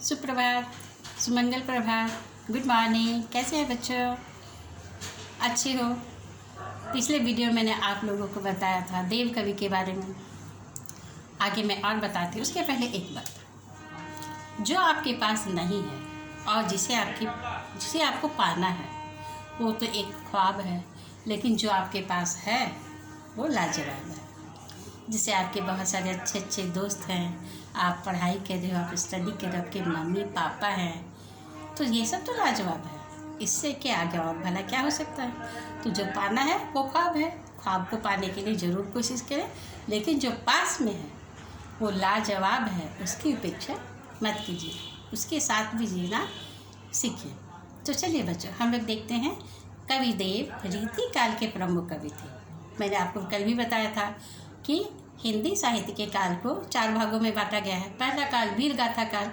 सुप्रभात, सुमंगल प्रभात, good morning. कैसे हैं बच्चों? अच्छे हो? पिछले वीडियो में मैंने आप लोगों को बताया था देव कवि के बारे में। आगे मैं और बताती हूँ। उसके पहले एक बात, जो आपके पास नहीं है और जिसे आपको पाना है वो तो एक ख्वाब है, लेकिन जो आपके पास है वो लाजवाब है। जिससे आपके बहुत सारे अच्छे अच्छे दोस्त हैं, आप पढ़ाई कर रहे हो, आप स्टडी कर रहे हो, आपके मम्मी पापा हैं, तो ये सब तो लाजवाब है। इससे क्या आगे और भला क्या हो सकता है? तो जो पाना है वो ख्वाब है। ख्वाब को पाने के लिए ज़रूर कोशिश करें, लेकिन जो पास में है वो लाजवाब है, उसकी उपेक्षा मत कीजिए, उसके साथ भी जीना सीखिए। तो चलिए बच्चों, हम लोग देखते हैं। कवि देव रीति काल के प्रमुख कवि थे। मैंने आपको कल भी बताया था कि हिंदी साहित्य के काल को 4 भागों में बांटा गया है। पहला काल वीर गाथा काल,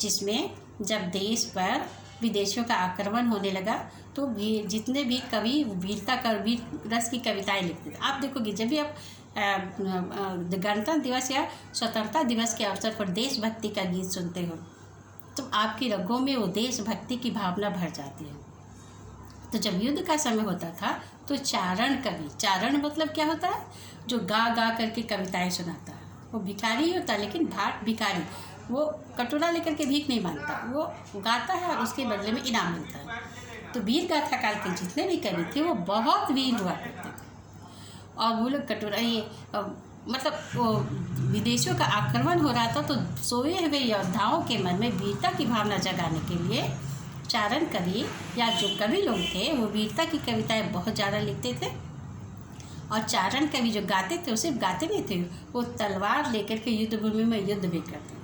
जिसमें जब देश पर विदेशियों का आक्रमण होने लगा तो जितने भी कवि वीरता का वीर रस की कविताएं लिखते थे। आप देखोगे जब भी आप गणतंत्र दिवस या स्वतंत्रता दिवस के अवसर पर देशभक्ति का गीत सुनते हो तो आपकी रगों में वो देशभक्ति की भावना भर जाती है। तो जब युद्ध का समय होता था तो चारण कवि, चारण मतलब क्या होता है? जो गा गा करके कविताएं सुनाता है। वो भिखारी ही होता है, लेकिन भाट भिखारी, वो कटोरा लेकर के भीख नहीं मांगता, वो गाता है और उसके बदले में इनाम मिलता है। तो वीर गाथा काल के जितने भी कवि थे वो बहुत वीर हुआ करते थे। और वो लोग कटोरा मतलब वो विदेशियों का आक्रमण हो रहा था तो सोए हुए योद्धाओं के मन में वीरता की भावना जगाने के लिए चारण कवि या जो कवि लोग थे वो वीरता की कविताएं बहुत ज़्यादा लिखते थे। और चारण कवि जो गाते थे वो सिर्फ गाते नहीं थे, वो तलवार लेकर के युद्ध भूमि में युद्ध भी करते थे।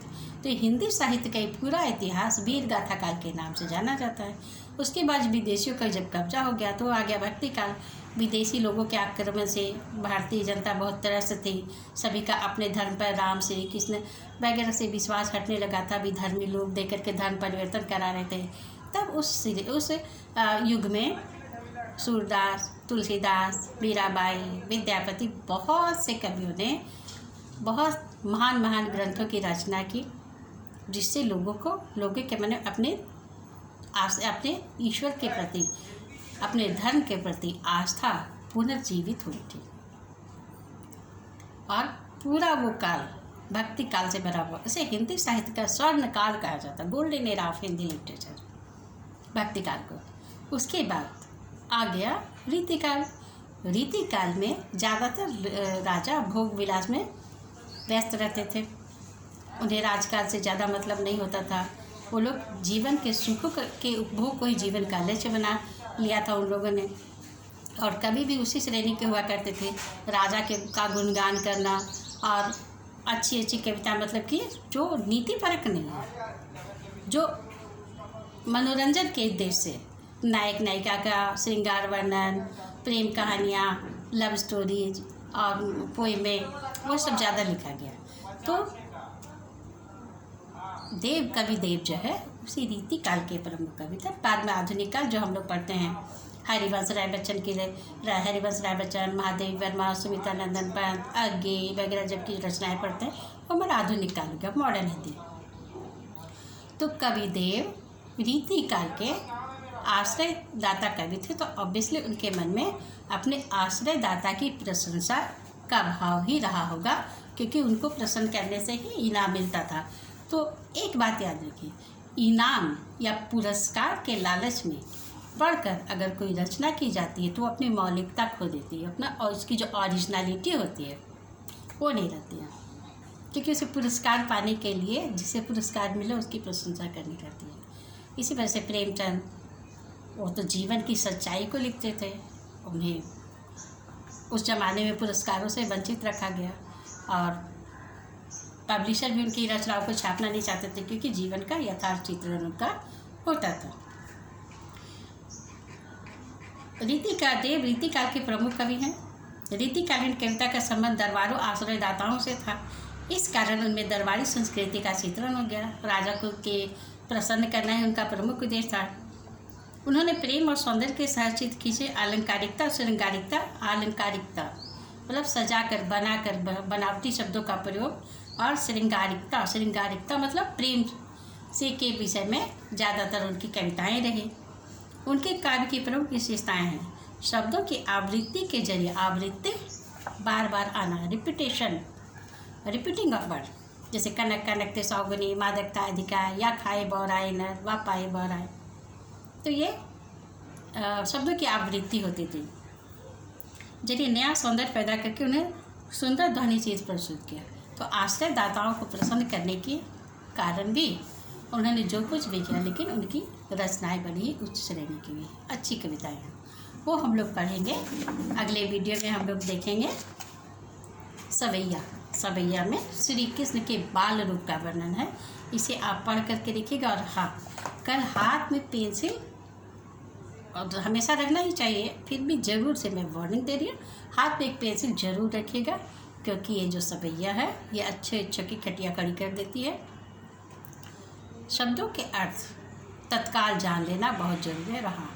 तो हिंदी साहित्य का पूरा इतिहास वीर गाथा काल के नाम से जाना जाता है। उसके बाद विदेशियों का जब कब्जा हो गया तो आ गया भक्ति काल। विदेशी लोगों के आक्रमण से भारतीय जनता बहुत त्रस्त थी। सभी का अपने धर्म पर, राम से, कृष्ण वगैरह से विश्वास हटने लगा था। विधर्मी लोग दे करके धर्म परिवर्तन करा रहे थे। तब उस युग में सूरदास, तुलसीदास, मीराबाई, विद्यापति, बहुत से कवियों ने बहुत महान महान ग्रंथों की रचना की, जिससे लोगों के मन में अपने ईश्वर के प्रति, अपने धर्म के प्रति आस्था पुनर्जीवित हुई थी। और पूरा वो काल भक्ति काल से भरा हुआ, इसे हिंदी साहित्य का स्वर्ण काल कहा जाता है, golden era of Hindi literature, भक्ति काल को। उसके बाद आ गया रीति काल। रीति काल में ज़्यादातर राजा भोग विलास में व्यस्त रहते थे। उन्हें राजकाज से ज़्यादा मतलब नहीं होता था। वो लोग जीवन के सुखों के उपभोग को ही जीवन का लक्ष्य बना लिया था उन लोगों ने। और कभी भी उसी श्रेणी के हुआ करते थे, राजा का गुणगान करना और अच्छी अच्छी कविता, मतलब कि जो नीति परक नहीं है, जो मनोरंजन के उद्देश्य से नायक नायिका का श्रृंगार वर्णन, प्रेम कहानियाँ, लव स्टोरीज और पोएमें, वो सब ज़्यादा लिखा गया। तो कवि देव जो है उसी रीति काल के प्रमुख कवि थे। बाद में आधुनिक काल जो हम लोग पढ़ते हैं, हरिवंश राय बच्चन, महादेवी वर्मा, सुमित्रा नंदन पंत, अज्ञे वगैरह जब की रचनाएं पढ़ते हैं वो हमारा आधुनिक काल हो गया, मॉडर्न हिंदी। तो कवि देव रीति काल के आश्रय दाता कवि थे, तो ऑब्वियसली उनके मन में अपने आश्रय दाता की प्रशंसा का भाव ही रहा होगा, क्योंकि उनको प्रसन्न करने से ही इनाम मिलता था। तो एक बात याद रखिए, इनाम या पुरस्कार के लालच में पढ़कर अगर कोई रचना की जाती है तो अपनी मौलिकता खो देती है अपना, और उसकी जो ओरिजिनलिटी होती है वो नहीं रहती है, क्योंकि उसे पुरस्कार पाने के लिए जिसे पुरस्कार मिले उसकी प्रशंसा करनी रहती है। इसी वजह से प्रेमचंद, वो तो जीवन की सच्चाई को लिखते थे, उन्हें उस ज़माने में पुरस्कारों से वंचित रखा गया और पब्लिशर भी उनकी रचनाओं को छापना नहीं चाहते थे, क्योंकि जीवन का यथार्थ चित्रण उनका होता था। देव रीति काल के प्रमुख कवि हैं। रीतिकालीन कविता का संबंध दरबारों आश्रयदाताओं से था। इस कारण उनमें दरबारी संस्कृति का चित्रण हो गया। राजा को के प्रसन्न करना ही उनका प्रमुख उद्देश्य था। उन्होंने प्रेम और सौंदर्य के सहचित्र खींचे। अलंकारिकता और अलंकारिकता मतलब सजाकर, बनाकर, बनावटी शब्दों का प्रयोग, और श्रृंगारिकता मतलब प्रेम से के विषय में ज़्यादातर उनकी कविताएं रही। उनके काव्य की प्रमुख विशेषताएं हैं शब्दों की आवृत्ति के जरिए, आवृत्ति बार बार आना, रिपीटेशन, रिपीटिंग ऑफ वर्ड, जैसे कनक कनकते सौगुनी, मादकता अधिका, या खाए बौराए नर, व पाए बौराए। तो ये शब्दों की आवृत्ति होती थी, जरिए नया सौंदर्य पैदा करके उन्हें सुंदर ध्वनि चीज़ प्रस्तुत किया। तो आश्रयदाताओं को प्रसन्न करने के कारण भी उन्होंने जो कुछ भी किया, लेकिन उनकी रचनाएं बड़ी उच्च श्रेणी की हुई, अच्छी कविताएं हैं, वो हम लोग पढ़ेंगे। अगले वीडियो में हम लोग देखेंगे सवैया। सवैया में श्री कृष्ण के बाल रूप का वर्णन है। इसे आप पढ़ करके देखिएगा। और हाँ, कल हाथ में पेंसिल और हमेशा रखना ही चाहिए, फिर भी ज़रूर से मैं वार्निंग दे रही हूँ, हाथ में एक पेंसिल ज़रूर रखिएगा, क्योंकि ये जो सवैया है ये अच्छे अच्छों की खटिया खड़ी कर देती है। शब्दों के अर्थ तत्काल जान लेना बहुत जरूरी है। रहा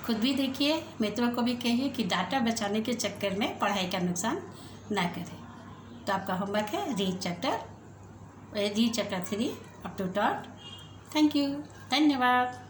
खुद भी देखिए, मित्रों को भी कहिए कि डाटा बचाने के चक्कर में पढ़ाई का नुकसान ना करें। तो आपका होमवर्क है read chapter 3 up to 10। Thank you, धन्यवाद।